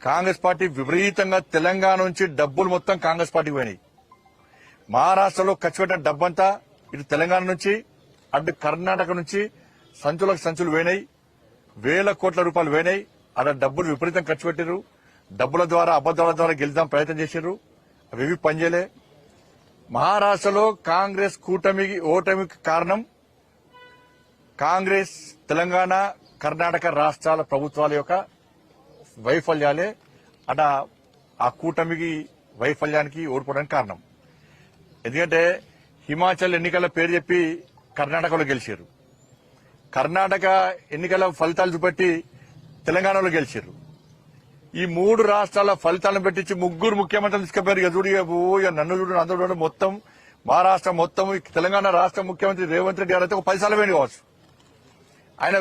Congress party విపరీతంగా తెలంగాణ నుంచి డబ్బులు మొత్తం కాంగ్రెస్ పార్టీకి పోయినాయి. మహారాష్ట్రలో ఖర్చు పెట్టిన డబ్బంతా ఇటు తెలంగాణ నుంచి అటు కర్ణాటక నుంచి సంచులకు సంచులు పోయినాయి. వేల కోట్ల రూపాయలు పోయినాయి. అలా డబ్బులు విపరీతం ఖర్చు పెట్టారు. డబ్బుల ద్వారా అబద్దాల ద్వారా గెలుద్దాం ప్రయత్నం చేశారు. అవి పనిచేయలే. మహారాష్ట్రలో కాంగ్రెస్ కూటమికి ఓటమికి కారణం కాంగ్రెస్ తెలంగాణ కర్ణాటక రాష్ట్రాల ప్రభుత్వాల యొక్క వైఫల్యాలే. అట ఆ కూటమికి వైఫల్యానికి ఓడిపోవడానికి కారణం. ఎందుకంటే హిమాచల్ ఎన్నికల పేరు చెప్పి కర్ణాటకలో గెలిచారు. కర్ణాటక ఎన్నికల ఫలితాలు చూపెట్టి తెలంగాణలో గెలిచారు. ఈ మూడు రాష్ట్రాల ఫలితాలను పెట్టించి ముగ్గురు ముఖ్యమంత్రులు తీసుకుపోయారు. ఇక చూడు, ఇక నన్ను చూడు, అందరూ చూడండి, మొత్తం మహారాష్ట్ర మొత్తం తెలంగాణ రాష్ట్ర ముఖ్యమంత్రి రేవంత్ రెడ్డి గారు అయితే ఒక 10 సార్లు పోయింది కావచ్చు. ఆయన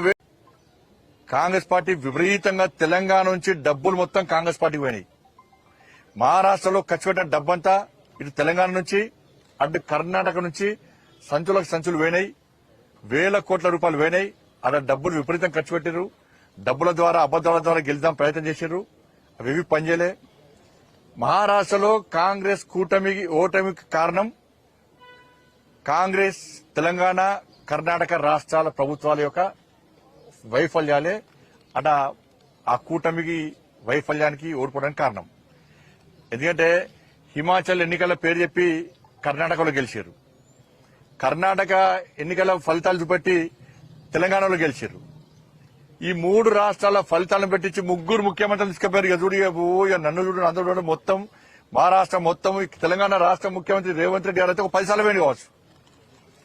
కాంగ్రెస్ పార్టీ విపరీతంగా తెలంగాణ నుంచి డబ్బులు మొత్తం కాంగ్రెస్ పార్టీకి పోయినాయి. మహారాష్ట్రలో ఖర్చు పెట్టిన డబ్బంతా ఇటు తెలంగాణ నుంచి అటు కర్ణాటక నుంచి సంచులకు సంచులు పోయినాయి. వేల కోట్ల రూపాయలు పోయినాయి. అలా డబ్బులు విపరీతం ఖర్చు పెట్టారు. డబ్బుల ద్వారా అబద్దాల ద్వారా గెలుద్దాం ప్రయత్నం చేశారు. అవి పనిచేయలే. మహారాష్ట్రలో కాంగ్రెస్ కూటమికి ఓటమికి కారణం కాంగ్రెస్ తెలంగాణ కర్ణాటక రాష్ట్రాల ప్రభుత్వాల యొక్క వైఫల్యాలే. అట ఆ కూటమికి వైఫల్యానికి ఓడిపోవడానికి కారణం. ఎందుకంటే హిమాచల్ ఎన్నికల పేరు చెప్పి కర్ణాటకలో గెలిచారు. కర్ణాటక ఎన్నికల ఫలితాలు చూపెట్టి తెలంగాణలో గెలిచారు. ఈ మూడు రాష్ట్రాల ఫలితాలను పెట్టించి ముగ్గురు ముఖ్యమంత్రులు తీసుకుపోయారు. ఇక చూడు, ఇక నన్ను చూడు, అందరూ చూడండి, మొత్తం మహారాష్ట్ర మొత్తం తెలంగాణ రాష్ట్ర ముఖ్యమంత్రి రేవంత్ రెడ్డి గారు అయితే ఒక 10 సార్లు పోయింది కావచ్చు.